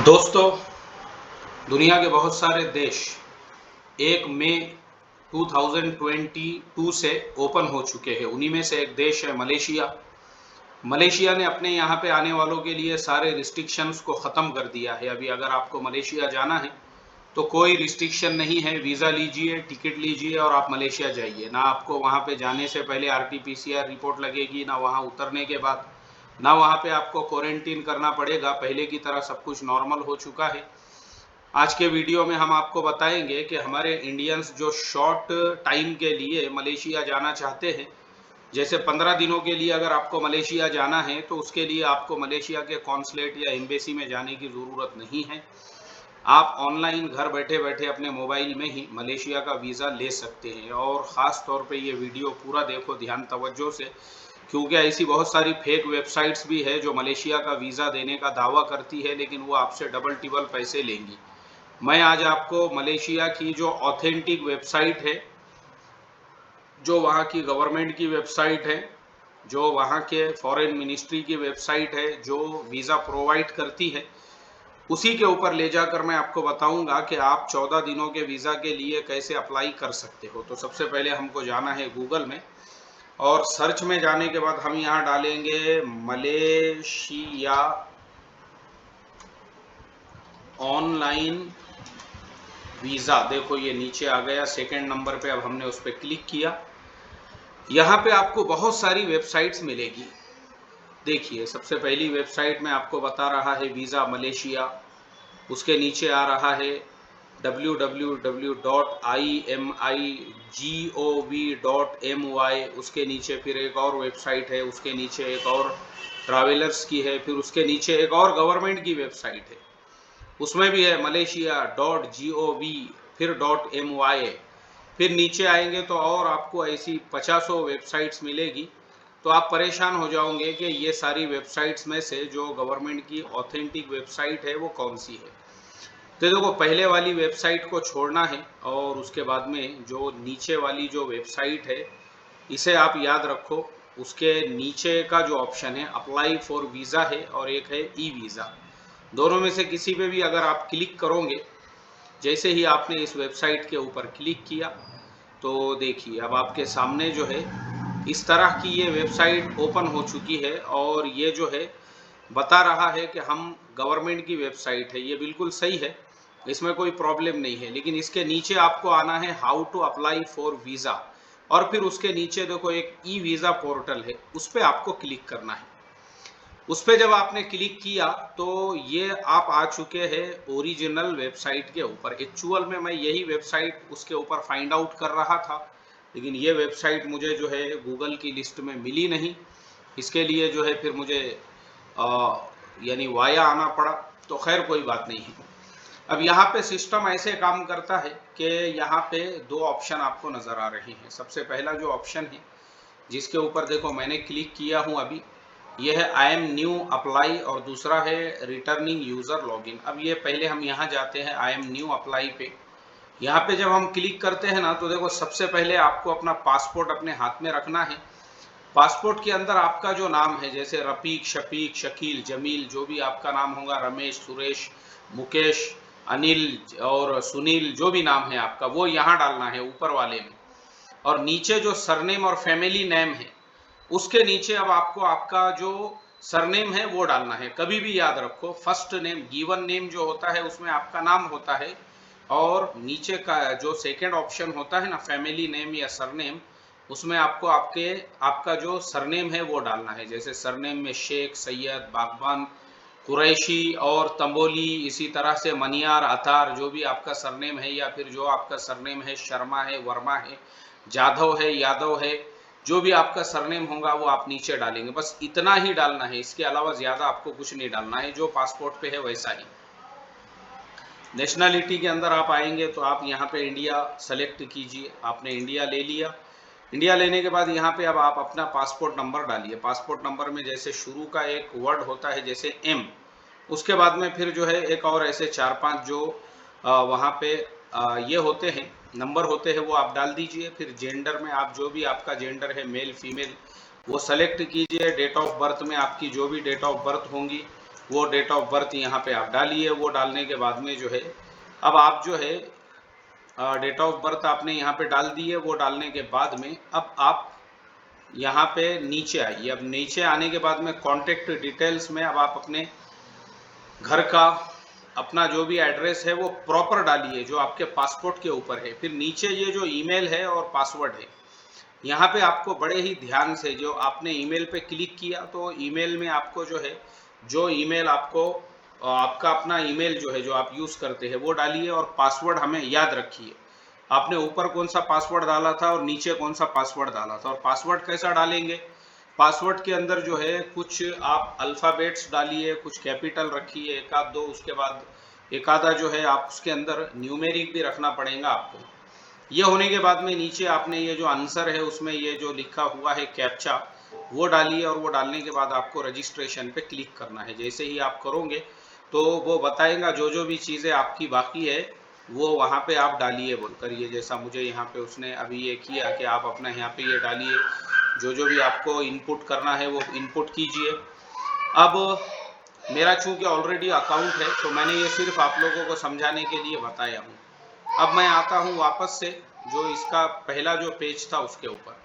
दोस्तों, दुनिया के बहुत सारे देश 1 मई 2022 से ओपन हो चुके हैं। उन्हीं में से एक देश है मलेशिया। मलेशिया ने अपने यहाँ पे आने वालों के लिए सारे रिस्ट्रिक्शंस को ख़त्म कर दिया है। अभी अगर आपको मलेशिया जाना है तो कोई रिस्ट्रिक्शन नहीं है। वीज़ा लीजिए, टिकट लीजिए और आप मलेशिया जाइए। ना आपको वहाँ पे जाने से पहले RT-PCR रिपोर्ट लगेगी, ना वहाँ उतरने के बाद, ना वहाँ पे आपको क्वारंटीन करना पड़ेगा। पहले की तरह सब कुछ नॉर्मल हो चुका है। आज के वीडियो में हम आपको बताएंगे कि हमारे इंडियंस जो शॉर्ट टाइम के लिए मलेशिया जाना चाहते हैं, जैसे 15 दिनों के लिए अगर आपको मलेशिया जाना है तो उसके लिए आपको मलेशिया के कॉन्सुलेट या एम्बेसी में जाने की ज़रूरत नहीं है। आप ऑनलाइन घर बैठे बैठे अपने मोबाइल में ही मलेशिया का वीज़ा ले सकते हैं। और ख़ास तौर पे ये वीडियो पूरा देखो ध्यान तवज्जो से, क्योंकि ऐसी बहुत सारी फेक वेबसाइट्स भी है जो मलेशिया का वीज़ा देने का दावा करती है, लेकिन वो आपसे डबल टिबल पैसे लेंगी। मैं आज आपको मलेशिया की जो ऑथेंटिक वेबसाइट है, जो वहाँ की गवर्नमेंट की वेबसाइट है, जो वहाँ के फॉरेन मिनिस्ट्री की वेबसाइट है, जो वीज़ा प्रोवाइड करती है, उसी के ऊपर ले जाकर मैं आपको बताऊंगा कि आप 14 दिनों के वीज़ा के लिए कैसे अप्लाई कर सकते हो। तो सबसे पहले हमको जाना है गूगल में, और सर्च में जाने के बाद हम यहाँ डालेंगे मलेशिया ऑनलाइन वीज़ा। देखो ये नीचे आ गया सेकंड नंबर पे। अब हमने उस पर क्लिक किया। यहाँ पे आपको बहुत सारी वेबसाइट्स मिलेगी। देखिए सबसे पहली वेबसाइट में आपको बता रहा है वीज़ा मलेशिया। उसके नीचे आ रहा है www.imigov.my। उसके नीचे फिर एक और वेबसाइट है, उसके नीचे एक और ट्रैवलर्स की है, फिर उसके नीचे एक और गवर्नमेंट की वेबसाइट है, उसमें भी है malaysia.gov, फिर .my। फिर नीचे आएंगे तो और आपको ऐसी 50 वेबसाइट्स मिलेगी। तो आप परेशान हो जाओगे कि ये सारी वेबसाइट्स में से जो गवर्नमेंट की ऑथेंटिक वेबसाइट है वो कौन सी है। तो देखो पहले वाली वेबसाइट को छोड़ना है, और उसके बाद में जो नीचे वाली जो वेबसाइट है इसे आप याद रखो। उसके नीचे का जो ऑप्शन है अप्लाई फॉर वीज़ा है, और एक है ई वीज़ा। दोनों में से किसी पे भी अगर आप क्लिक करोगे, जैसे ही आपने इस वेबसाइट के ऊपर क्लिक किया तो देखिए अब आपके सामने जो है इस तरह की ये वेबसाइट ओपन हो चुकी है। और ये जो है बता रहा है कि हम गवर्नमेंट की वेबसाइट है, ये बिल्कुल सही है, इसमें कोई प्रॉब्लम नहीं है। लेकिन इसके नीचे आपको आना है how to apply for visa, और फिर उसके नीचे देखो एक ई वीज़ा पोर्टल है, उस पर आपको क्लिक करना है। उस पर जब आपने क्लिक किया तो ये आप आ चुके हैं ओरिजिनल वेबसाइट के ऊपर। एक्चुअल में मैं यही वेबसाइट उसके ऊपर फाइंड आउट कर रहा था, लेकिन ये वेबसाइट मुझे जो है गूगल की लिस्ट में मिली नहीं। इसके लिए जो है फिर मुझे यानी वाया आना पड़ा। तो खैर कोई बात नहीं है। अब यहाँ पे सिस्टम ऐसे काम करता है कि यहाँ पे दो ऑप्शन आपको नज़र आ रहे हैं। सबसे पहला जो ऑप्शन है जिसके ऊपर देखो मैंने क्लिक किया हूँ अभी, यह है आई एम न्यू अप्लाई, और दूसरा है रिटर्निंग यूज़र लॉगिन। अब ये पहले हम यहाँ जाते हैं आई एम न्यू अप्लाई पे। यहाँ पे जब हम क्लिक करते हैं ना तो देखो सबसे पहले आपको अपना पासपोर्ट अपने हाथ में रखना है। पासपोर्ट के अंदर आपका जो नाम है, जैसे रफीक, शफीक, शकील, जमील, जो भी आपका नाम होगा, रमेश, सुरेश, मुकेश, अनिल और सुनील, जो भी नाम है आपका वो यहाँ डालना है ऊपर वाले में। और नीचे जो सरनेम और फैमिली नेम है उसके नीचे अब आपको आपका जो सरनेम है वो डालना है। कभी भी याद रखो फर्स्ट नेम गिवन नेम जो होता है उसमें आपका नाम होता है, और नीचे का जो सेकंड ऑप्शन होता है ना फैमिली नेम या सरनेम, उसमें आपको आपका जो सरनेम है वो डालना है। जैसे सरनेम में शेख, सैयद, बागबान, कुरैशी और तंबोली, इसी तरह से मनियार, अतार, जो भी आपका सरनेम है, या फिर जो आपका सरनेम है शर्मा है, वर्मा है, जाधव है, यादव है, जो भी आपका सरनेम होगा वो आप नीचे डालेंगे। बस इतना ही डालना है, इसके अलावा ज़्यादा आपको कुछ नहीं डालना है, जो पासपोर्ट पे है वैसा ही। नेशनलिटी के अंदर आप आएंगे तो आप यहाँ पे इंडिया सेलेक्ट कीजिए। आपने इंडिया ले लिया। इंडिया लेने के बाद यहाँ पे अब आप अपना पासपोर्ट नंबर डालिए। पासपोर्ट नंबर में जैसे शुरू का एक वर्ड होता है जैसे एम, उसके बाद में फिर जो है एक और ऐसे 4-5 जो वहाँ पे ये होते हैं नंबर होते हैं वो आप डाल दीजिए। फिर जेंडर में आप जो भी आपका जेंडर है मेल फीमेल वो सेलेक्ट कीजिए। डेट ऑफ बर्थ में आपकी जो भी डेट ऑफ बर्थ होंगी वो डेट ऑफ बर्थ यहाँ पे आप डालिए। वो डालने के बाद में जो है अब आप जो है डेट ऑफ बर्थ आपने यहाँ पे डाल दी है। वो डालने के बाद में अब आप यहाँ पे नीचे आइए। अब नीचे आने के बाद में कॉन्टेक्ट डिटेल्स में अब आप अपने घर का अपना जो भी एड्रेस है वो प्रॉपर डालिए जो आपके पासपोर्ट के ऊपर है। फिर नीचे ये जो ईमेल है और पासवर्ड है, यहाँ पे आपको बड़े ही ध्यान से, जो आपने ईमेल पे क्लिक किया तो ईमेल में आपको जो है, जो ईमेल आपको आपका अपना ईमेल जो है जो आप यूज़ करते हैं वो डालिए और पासवर्ड हमें याद रखिए। आपने ऊपर कौन सा पासवर्ड डाला था और नीचे कौन सा पासवर्ड डाला था। और पासवर्ड कैसा डालेंगे, पासवर्ड के अंदर जो है कुछ आप अल्फ़ाबेट्स डालिए, कुछ कैपिटल रखिए, एक आध दो, उसके बाद एक आधा जो है आप उसके अंदर न्यूमेरिक भी रखना पड़ेगा आपको। ये होने के बाद में नीचे आपने ये जो आंसर है उसमें ये जो लिखा हुआ है कैप्चा, वो डालिए। और वो डालने के बाद आपको रजिस्ट्रेशन पे क्लिक करना है। जैसे ही आप करोगे तो वो बताएगा जो जो भी चीज़ें आपकी बाकी है वो वहाँ पे आप डालिए बोलकर। ये जैसा मुझे यहाँ पे उसने अभी ये किया कि आप अपना यहाँ पे ये डालिए, जो जो भी आपको इनपुट करना है वो इनपुट कीजिए। अब मेरा चूँकि ऑलरेडी अकाउंट है तो मैंने ये सिर्फ आप लोगों को समझाने के लिए बताया हूँ। अब मैं आता हूँ वापस से जो इसका पहला जो पेज था उसके ऊपर।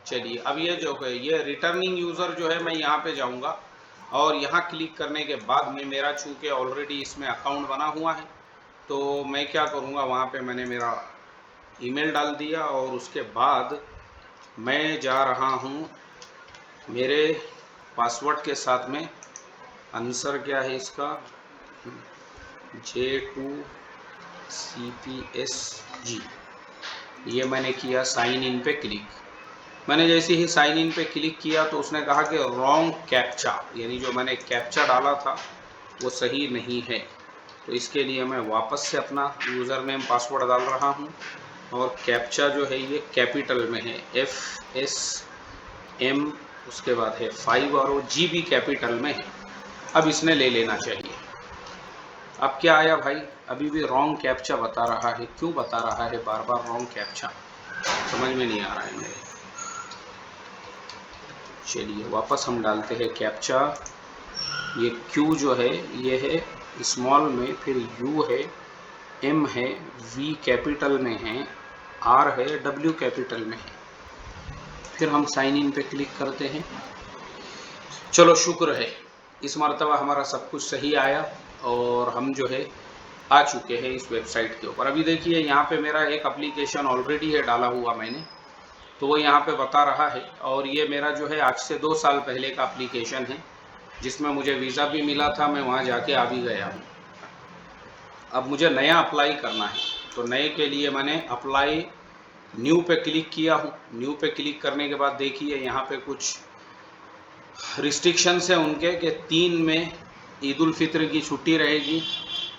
चलिए, अब ये जो है ये रिटर्निंग यूज़र जो है, मैं यहाँ पे जाऊँगा और यहाँ क्लिक करने के बाद में मेरा चूँकि ऑलरेडी इसमें अकाउंट बना हुआ है तो मैं क्या करूँगा, वहाँ पे मैंने मेरा ईमेल डाल दिया और उसके बाद मैं जा रहा हूँ मेरे पासवर्ड के साथ में। आंसर क्या है इसका, J2CPSG। ये मैंने किया साइन इन पे क्लिक। मैंने जैसे ही साइन इन पे क्लिक किया तो उसने कहा कि रॉन्ग कैप्चा, यानी जो मैंने कैप्चा डाला था वो सही नहीं है। तो इसके लिए मैं वापस से अपना यूज़र नेम पासवर्ड डाल रहा हूँ और कैप्चा जो है ये कैपिटल में है, FSM, उसके बाद है 5 और वो G भी कैपिटल में है। अब इसने ले लेना चाहिए। अब क्या आया भाई, अभी भी रॉन्ग कैप्चा बता रहा है। क्यों बता रहा है बार बार रॉन्ग कैप्चा, समझ में नहीं आ रहा है मेरे। चलिए वापस हम डालते हैं कैप्चा। ये Q जो है ये है स्मॉल में, फिर U है, M है, V कैपिटल में है, R है, W कैपिटल में है। फिर हम साइन इन पे क्लिक करते हैं। चलो शुक्र है इस मर्तबा हमारा सब कुछ सही आया और हम जो है आ चुके हैं इस वेबसाइट के ऊपर। अभी देखिए यहाँ पे मेरा एक एप्लीकेशन ऑलरेडी है डाला हुआ मैंने, तो वो यहाँ पे बता रहा है। और ये मेरा जो है आज से 2 साल पहले का एप्लीकेशन है जिसमें मुझे वीज़ा भी मिला था, मैं वहाँ जाके आ भी गया हूँ। अब मुझे नया अप्लाई करना है तो नए के लिए मैंने अप्लाई न्यू पे क्लिक किया हूँ। न्यू पे क्लिक करने के बाद देखिए यहाँ पे कुछ रिस्ट्रिक्शंस है उनके कि 3 मई ईद उल फित्र की छुट्टी रहेगी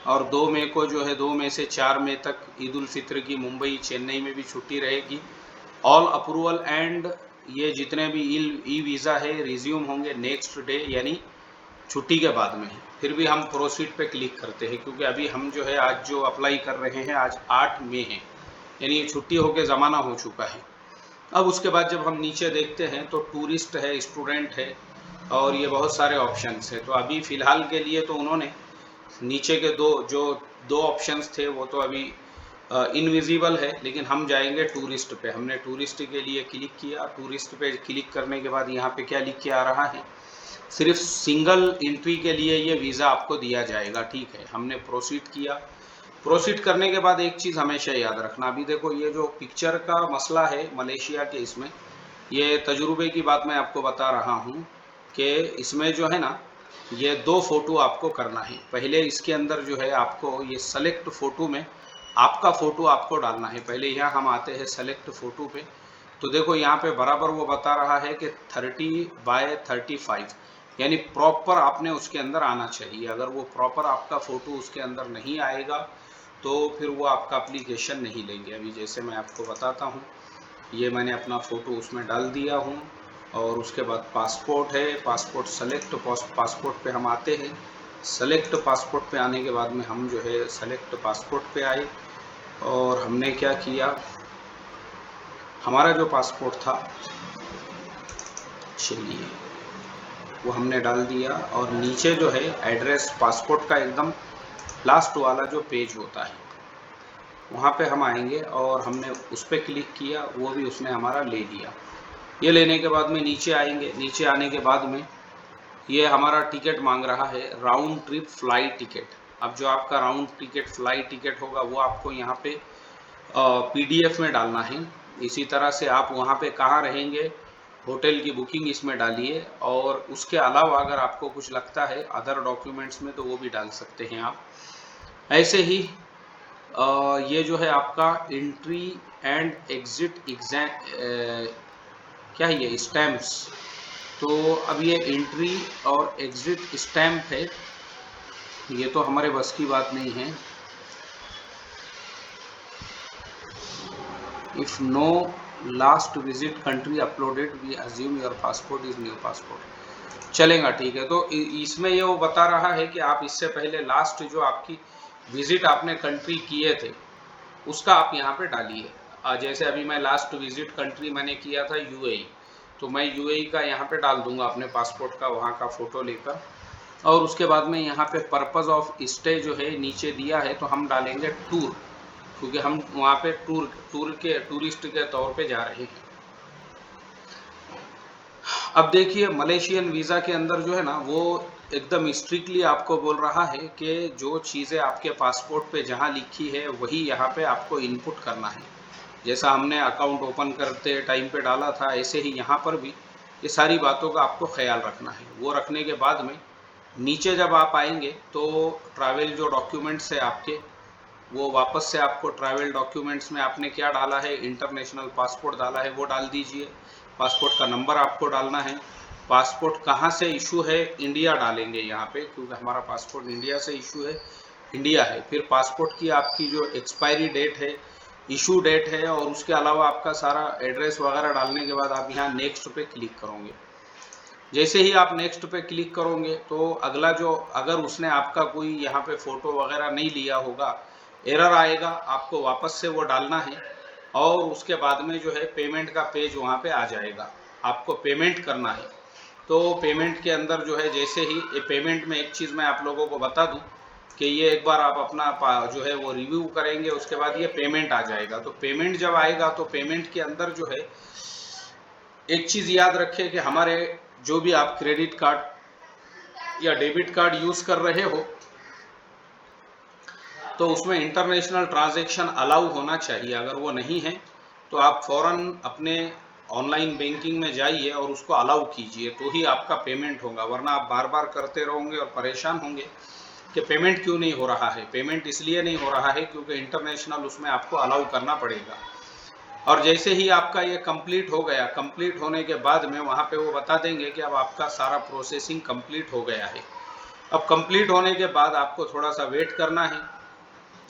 और 2 मई को जो है 2 मई से 4 मई तक ईद उल फित्र की मुंबई चेन्नई में भी छुट्टी रहेगी। ऑल अप्रूवल एंड ये जितने भी ई वीज़ा है रिज्यूम होंगे नेक्स्ट डे, यानी छुट्टी के बाद में। फिर भी हम प्रोसीड पे क्लिक करते हैं क्योंकि अभी हम जो है आज जो अप्लाई कर रहे हैं आज 8 मई है, यानी ये छुट्टी होके ज़माना हो चुका है। अब उसके बाद जब हम नीचे देखते हैं तो टूरिस्ट है, स्टूडेंट है और ये बहुत सारे ऑप्शंस है। तो अभी फ़िलहाल के लिए तो उन्होंने नीचे के दो ऑप्शंस थे वो तो अभी इनविजिबल है, लेकिन हम जाएंगे टूरिस्ट पे। हमने टूरिस्ट के लिए क्लिक किया। टूरिस्ट पे क्लिक करने के बाद यहाँ पे क्या लिख के आ रहा है, सिर्फ सिंगल एंट्री के लिए ये वीज़ा आपको दिया जाएगा। ठीक है, हमने प्रोसीड किया। प्रोसीड करने के बाद एक चीज़ हमेशा याद रखना, अभी देखो ये जो पिक्चर का मसला है मलेशिया के, इसमें ये तजुर्बे की बात मैं आपको बता रहा हूँ कि इसमें जो है ना ये 2 फ़ोटो आपको करना है। पहले इसके अंदर जो है आपको ये सेलेक्ट फ़ोटो में आपका फ़ोटो आपको डालना है। पहले यहाँ हम आते हैं सेलेक्ट फ़ोटो पे, तो देखो यहाँ पे बराबर वो बता रहा है कि 30 बाय 35, यानी प्रॉपर आपने उसके अंदर आना चाहिए। अगर वो प्रॉपर आपका फ़ोटो उसके अंदर नहीं आएगा तो फिर वो आपका एप्लीकेशन नहीं लेंगे। अभी जैसे मैं आपको बताता हूँ, ये मैंने अपना फ़ोटो उसमें डाल दिया हूँ और उसके बाद पासपोर्ट है, पासपोर्ट सेलेक्ट पासपोर्ट पे हम आते हैं। सेलेक्ट पासपोर्ट पे आने के बाद में हम जो है सेलेक्ट पासपोर्ट पे आए और हमने क्या किया, हमारा जो पासपोर्ट था, चलिए वो हमने डाल दिया। और नीचे जो है एड्रेस पासपोर्ट का एकदम लास्ट वाला जो पेज होता है वहाँ पे हम आएंगे और हमने उस पर क्लिक किया, वो भी उसने हमारा ले लिया। ये लेने के बाद में नीचे आएंगे। नीचे आने के बाद में ये हमारा टिकट मांग रहा है, राउंड ट्रिप फ्लाइट टिकट। अब जो आपका राउंड टिकट फ्लाइट टिकट होगा वो आपको यहाँ पे PDF में डालना है। इसी तरह से आप वहाँ पे कहाँ रहेंगे, होटल की बुकिंग इसमें डालिए। और उसके अलावा अगर आपको कुछ लगता है अदर डॉक्यूमेंट्स में तो वो भी डाल सकते हैं आप। ऐसे ही ये जो है आपका एंट्री एंड एग्जिट एग्जाम क्या है ये स्टैम्प्स। तो अब ये एंट्री और एग्जिट स्टैम्प है, ये तो हमारे बस की बात नहीं है। If no last visit country uploaded we assume your passport is new passport. चलेगा, ठीक है। तो इसमें ये वो बता रहा है कि आप इससे पहले लास्ट जो आपकी विजिट आपने कंट्री किए थे उसका आप यहाँ पे डालिए। जैसे अभी मैं लास्ट विजिट कंट्री मैंने किया था UAE, तो मैं UAE का यहाँ पे डाल दूंगा अपने पासपोर्ट का वहाँ का फ़ोटो लेकर। और उसके बाद में यहाँ पे पर्पज़ ऑफ स्टे जो है नीचे दिया है, तो हम डालेंगे टूर, क्योंकि हम वहाँ पे टूरिस्ट के तौर पे जा रहे हैं। अब देखिए मलेशियन वीज़ा के अंदर जो है ना वो एकदम स्ट्रिक्टली आपको बोल रहा है कि जो चीज़ें आपके पासपोर्ट पे जहाँ लिखी है वही यहाँ पे आपको इनपुट करना है। जैसा हमने अकाउंट ओपन करते टाइम पे डाला था, ऐसे ही यहाँ पर भी ये सारी बातों का आपको ख्याल रखना है। वो रखने के बाद में नीचे जब आप आएंगे तो ट्रैवल जो डॉक्यूमेंट्स है आपके, वो वापस से आपको ट्रैवल डॉक्यूमेंट्स में आपने क्या डाला है, इंटरनेशनल पासपोर्ट डाला है, वो डाल दीजिए। पासपोर्ट का नंबर आपको डालना है। पासपोर्ट कहाँ से इशू है, इंडिया डालेंगे यहाँ पे, क्योंकि हमारा पासपोर्ट इंडिया से इशू है, इंडिया है। फिर पासपोर्ट की आपकी जो एक्सपायरी डेट है, इशू डेट है, और उसके अलावा आपका सारा एड्रेस वगैरह डालने के बाद आप यहाँ नेक्स्ट पे क्लिक करोगे। जैसे ही आप नेक्स्ट पे क्लिक करोगे तो अगला जो, अगर उसने आपका कोई यहाँ पे फ़ोटो वगैरह नहीं लिया होगा, एरर आएगा, आपको वापस से वो डालना है। और उसके बाद में जो है पेमेंट का पेज वहाँ पे आ जाएगा, आपको पेमेंट करना है। तो पेमेंट के अंदर जो है, जैसे ही ये पेमेंट में एक चीज़ मैं आप लोगों को बता दूं कि ये एक बार आप अपना जो है वो रिव्यू करेंगे, उसके बाद ये पेमेंट आ जाएगा। तो पेमेंट जब आएगा तो पेमेंट के अंदर जो है एक चीज़ याद रखें कि हमारे जो भी आप क्रेडिट कार्ड या डेबिट कार्ड यूज़ कर रहे हो तो उसमें इंटरनेशनल ट्रांजैक्शन अलाउ होना चाहिए। अगर वो नहीं है तो आप फ़ौरन अपने ऑनलाइन बैंकिंग में जाइए और उसको अलाउ कीजिए, तो ही आपका पेमेंट होगा। वरना आप बार बार करते रहोगे और परेशान होंगे कि पेमेंट क्यों नहीं हो रहा है। पेमेंट इसलिए नहीं हो रहा है क्योंकि इंटरनेशनल उसमें आपको अलाउ करना पड़ेगा। और जैसे ही आपका ये कंप्लीट हो गया, कंप्लीट होने के बाद में वहाँ पे वो बता देंगे कि अब आपका सारा प्रोसेसिंग कंप्लीट हो गया है। अब कंप्लीट होने के बाद आपको थोड़ा सा वेट करना है।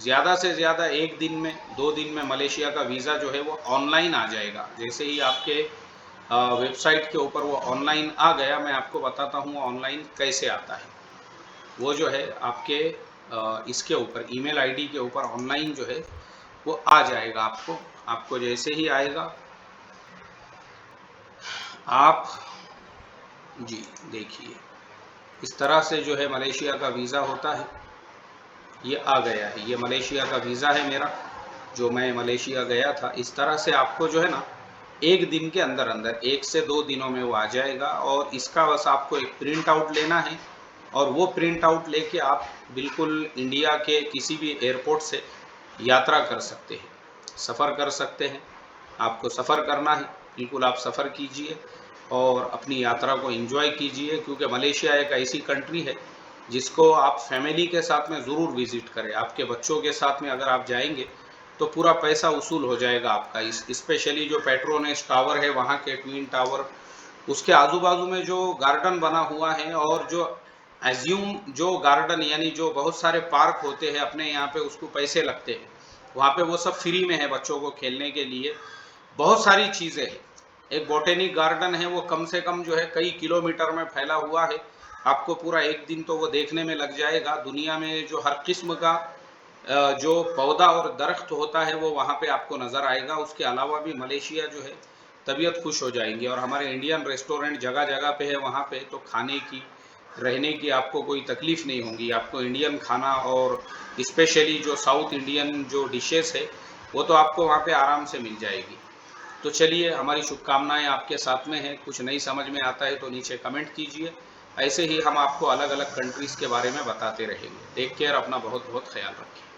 ज़्यादा से ज़्यादा 1 दिन में 2 दिन में मलेशिया का वीज़ा जो है वो ऑनलाइन आ जाएगा। जैसे ही आपके वेबसाइट के ऊपर वो ऑनलाइन आ गया, मैं आपको बताता हूँ ऑनलाइन कैसे आता है। वो जो है आपके इसके ऊपर ईमेल आईडी के ऊपर ऑनलाइन जो है वो आ जाएगा। आपको जैसे ही आएगा आप जी देखिए, इस तरह से जो है मलेशिया का वीज़ा होता है। ये आ गया है, ये मलेशिया का वीज़ा है मेरा, जो मैं मलेशिया गया था। इस तरह से आपको जो है ना 1 दिन के अंदर अंदर 1 से 2 दिनों में वो आ जाएगा। और इसका बस आपको एक प्रिंट आउट लेना है और वो प्रिंट आउट लेके आप बिल्कुल इंडिया के किसी भी एयरपोर्ट से यात्रा कर सकते हैं, सफ़र कर सकते हैं। आपको सफ़र करना है, बिल्कुल आप सफ़र कीजिए और अपनी यात्रा को एंजॉय कीजिए, क्योंकि मलेशिया एक ऐसी कंट्री है जिसको आप फैमिली के साथ में ज़रूर विज़िट करें। आपके बच्चों के साथ में अगर आप जाएंगे तो पूरा पैसा वसूल हो जाएगा आपका। स्पेशली जो पेट्रोनेस टावर है, वहाँ के ट्विन टावर, उसके आजू बाजू में जो गार्डन बना हुआ है, और जो एज्यूम जो गार्डन यानी जो बहुत सारे पार्क होते हैं अपने यहाँ पे, उसको पैसे लगते हैं, वहाँ पे वो सब फ्री में है बच्चों को खेलने के लिए। बहुत सारी चीज़ें हैं। एक बोटेनिक गार्डन है, वो कम से कम जो है कई किलोमीटर में फैला हुआ है। आपको पूरा 1 दिन तो वो देखने में लग जाएगा। दुनिया में जो हर किस्म का जो पौधा और दरख्त होता है वो वहाँ पे आपको नज़र आएगा। उसके अलावा भी मलेशिया जो है तबीयत खुश हो जाएंगी। और हमारे इंडियन रेस्टोरेंट जगह जगह पे है, वहाँ पे तो खाने की रहने की आपको कोई तकलीफ़ नहीं होगी। आपको इंडियन खाना और स्पेशली जो साउथ इंडियन जो डिशेस है वो तो आपको वहाँ पे आराम से मिल जाएगी। तो चलिए, हमारी शुभकामनाएं आपके साथ में है। कुछ नहीं समझ में आता है तो नीचे कमेंट कीजिए। ऐसे ही हम आपको अलग अलग कंट्रीज़ के बारे में बताते रहेंगे। टेक केयर, अपना बहुत बहुत ख्याल रखें।